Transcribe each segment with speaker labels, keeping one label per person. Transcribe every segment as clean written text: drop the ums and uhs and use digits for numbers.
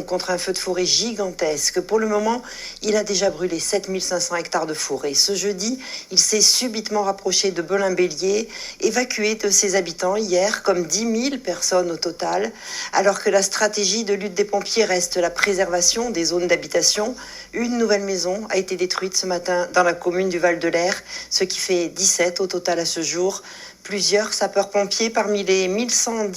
Speaker 1: Contre un feu de forêt gigantesque. Pour le moment, il a déjà brûlé 7500 hectares de forêt. Ce jeudi, il s'est subitement rapproché de Belin-Bélier, évacué de ses habitants hier, comme 10 000 personnes au total. Alors que la stratégie de lutte des pompiers reste la préservation des zones d'habitation, une nouvelle maison a été détruite ce matin dans la commune du Val-de-l'Air, ce qui fait 17 au total à ce jour. Plusieurs sapeurs-pompiers parmi les 1100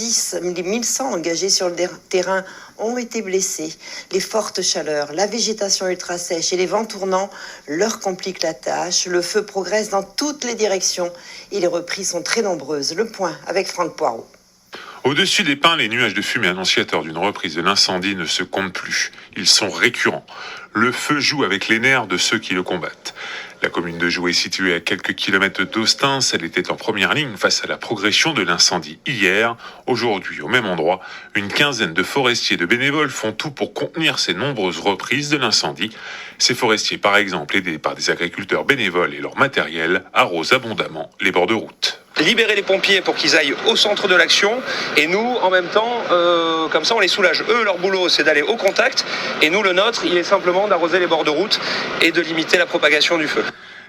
Speaker 1: engagés sur le terrain ont été blessés. Les fortes chaleurs, la végétation ultra sèche et les vents tournants leur compliquent la tâche. Le feu progresse dans toutes les directions et les reprises sont très nombreuses. Le point avec Franck Poirot.
Speaker 2: Au-dessus des pins, les nuages de fumée annonciateurs d'une reprise de l'incendie ne se comptent plus. Ils sont récurrents. Le feu joue avec les nerfs de ceux qui le combattent. La commune de Joux est située à quelques kilomètres d'Austins. Elle était en première ligne face à la progression de l'incendie hier. Aujourd'hui, au même endroit, une quinzaine de forestiers de bénévoles font tout pour contenir ces nombreuses reprises de l'incendie. Ces forestiers, par exemple, aidés par des agriculteurs bénévoles et leur matériel, arrosent abondamment les bords de route.
Speaker 3: Libérer les pompiers pour qu'ils aillent au centre de l'action et nous, en même temps, comme ça on les soulage. Eux, leur boulot, c'est d'aller au contact et nous, le nôtre, il est simplement d'arroser les bords de route et de limiter la propagation du feu.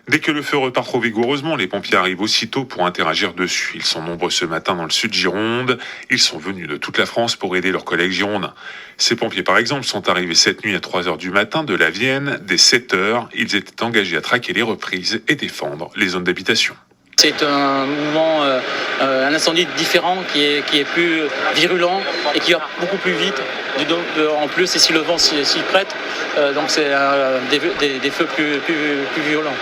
Speaker 2: Dès que le feu repart trop vigoureusement, les pompiers arrivent aussitôt pour interagir dessus. Ils sont nombreux ce matin dans le sud Gironde. Ils sont venus de toute la France pour aider leurs collègues girondins. Ces pompiers, par exemple, sont arrivés cette nuit à 3h du matin de la Vienne. Dès 7h, ils étaient engagés à traquer les reprises et défendre les zones d'habitation.
Speaker 4: C'est un mouvement, un incendie différent qui est plus virulent et qui va beaucoup plus vite. En plus, et si le vent s'y prête, donc c'est des feux plus violents.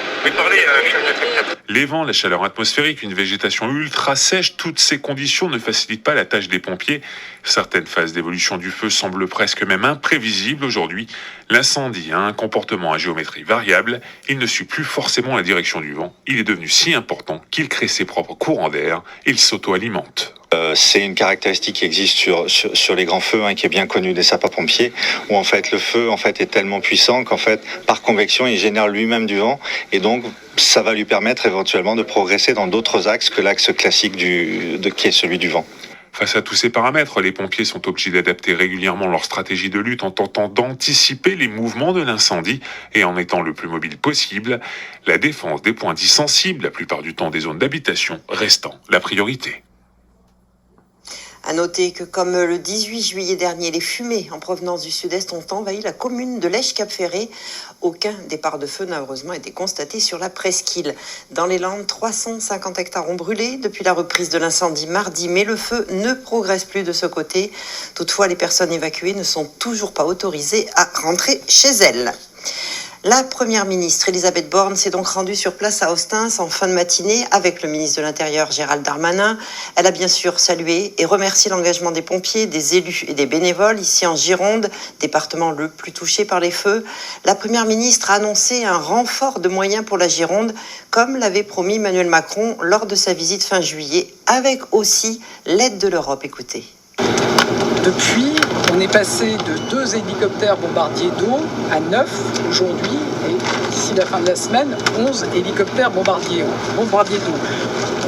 Speaker 2: Les vents, la chaleur atmosphérique, une végétation ultra sèche, toutes ces conditions ne facilitent pas la tâche des pompiers. Certaines phases d'évolution du feu semblent presque même imprévisibles aujourd'hui. L'incendie a un comportement à géométrie variable. Il ne suit plus forcément la direction du vent. Il est devenu si important qu'il crée ses propres courants d'air. Il s'auto-alimente.
Speaker 5: C'est une caractéristique qui existe sur les grands feux, qui est bien connue des sapeurs-pompiers, où en fait le feu est tellement puissant qu'en fait par convection il génère lui-même du vent et donc ça va lui permettre éventuellement de progresser dans d'autres axes que l'axe classique qui est celui du vent.
Speaker 2: Face à tous ces paramètres, les pompiers sont obligés d'adapter régulièrement leur stratégie de lutte en tentant d'anticiper les mouvements de l'incendie et en étant le plus mobile possible. La défense des points dits sensibles, la plupart du temps des zones d'habitation, restant la priorité.
Speaker 1: À noter que, comme le 18 juillet dernier, les fumées en provenance du sud-est ont envahi la commune de Lèche-Cap-Ferré. Aucun départ de feu n'a heureusement été constaté sur la presqu'île. Dans les Landes, 350 hectares ont brûlé depuis la reprise de l'incendie mardi, mais le feu ne progresse plus de ce côté. Toutefois, les personnes évacuées ne sont toujours pas autorisées à rentrer chez elles. La première ministre Elisabeth Borne s'est donc rendue sur place à Austins en fin de matinée avec le ministre de l'Intérieur Gérald Darmanin. Elle a bien sûr salué et remercié l'engagement des pompiers, des élus et des bénévoles ici en Gironde, département le plus touché par les feux. La première ministre a annoncé un renfort de moyens pour la Gironde, comme l'avait promis Emmanuel Macron lors de sa visite fin juillet, avec aussi l'aide de l'Europe. Écoutez.
Speaker 6: Depuis, on est passé de 2 hélicoptères bombardiers d'eau à 9 aujourd'hui et d'ici la fin de la semaine, 11 hélicoptères bombardiers d'eau.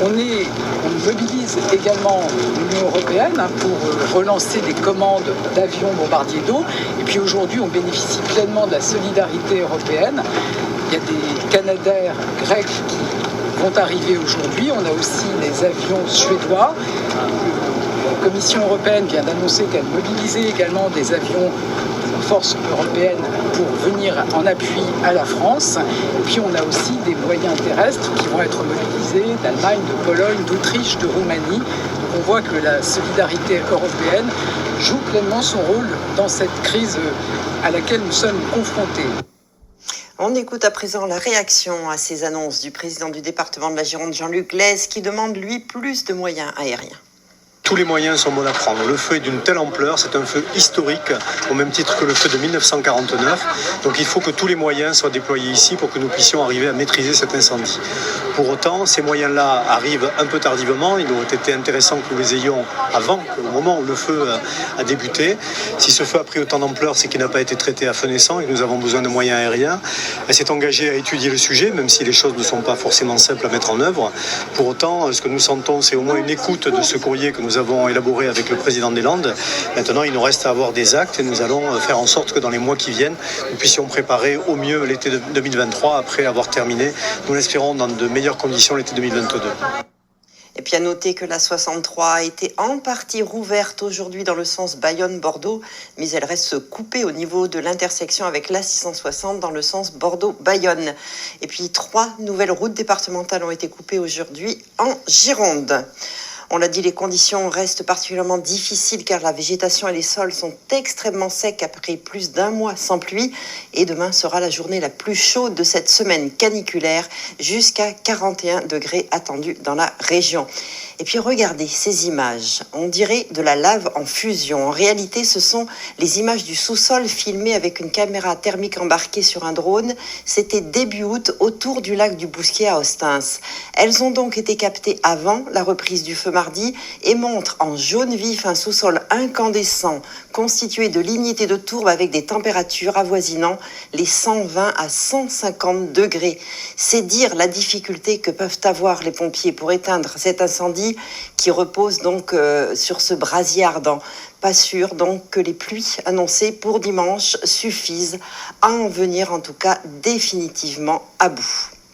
Speaker 6: On mobilise également l'Union européenne pour relancer des commandes d'avions bombardiers d'eau. Et puis aujourd'hui, on bénéficie pleinement de la solidarité européenne. Il y a des Canadair grecs qui vont arriver aujourd'hui. On a aussi les avions suédois. La Commission européenne vient d'annoncer qu'elle mobilisait également des avions de force européenne pour venir en appui à la France. Et puis on a aussi des moyens terrestres qui vont être mobilisés d'Allemagne, de Pologne, d'Autriche, de Roumanie. Donc on voit que la solidarité européenne joue pleinement son rôle dans cette crise à laquelle nous sommes confrontés.
Speaker 1: On écoute à présent la réaction à ces annonces du président du département de la Gironde, Jean-Luc Lez, qui demande lui plus de moyens aériens.
Speaker 7: Tous les moyens sont bons à prendre. Le feu est d'une telle ampleur, c'est un feu historique, au même titre que le feu de 1949. Donc il faut que tous les moyens soient déployés ici pour que nous puissions arriver à maîtriser cet incendie. Pour autant, ces moyens-là arrivent un peu tardivement. Il aurait été intéressant que nous les ayons avant, au moment où le feu a débuté. Si ce feu a pris autant d'ampleur, c'est qu'il n'a pas été traité à feu naissant et que nous avons besoin de moyens aériens. Elle s'est engagée à étudier le sujet, même si les choses ne sont pas forcément simples à mettre en œuvre. Pour autant, ce que nous sentons, c'est au moins une écoute de ce courrier que nous nous avons élaboré avec le président des Landes. Maintenant, il nous reste à avoir des actes et nous allons faire en sorte que dans les mois qui viennent, nous puissions préparer au mieux l'été 2023 après avoir terminé, nous l'espérons, dans de meilleures conditions l'été 2022.
Speaker 1: Et puis à noter que la 63 a été en partie rouverte aujourd'hui dans le sens Bayonne-Bordeaux, mais elle reste coupée au niveau de l'intersection avec la 660 dans le sens Bordeaux-Bayonne. Et puis 3 nouvelles routes départementales ont été coupées aujourd'hui en Gironde. On l'a dit, les conditions restent particulièrement difficiles car la végétation et les sols sont extrêmement secs après plus d'un mois sans pluie. Et demain sera la journée la plus chaude de cette semaine caniculaire, jusqu'à 41 degrés attendus dans la région. Et puis regardez ces images, on dirait de la lave en fusion. En réalité, ce sont les images du sous-sol filmées avec une caméra thermique embarquée sur un drone. C'était début août autour du lac du Bousquier à Ostens. Elles ont donc été captées avant la reprise du feu mardi et montrent en jaune vif un sous-sol incandescent constitué de lignités de tourbes avec des températures avoisinant les 120 à 150 degrés. C'est dire la difficulté que peuvent avoir les pompiers pour éteindre cet incendie qui repose donc sur ce brasier ardent. Pas sûr donc que les pluies annoncées pour dimanche suffisent à en venir en tout cas définitivement à bout.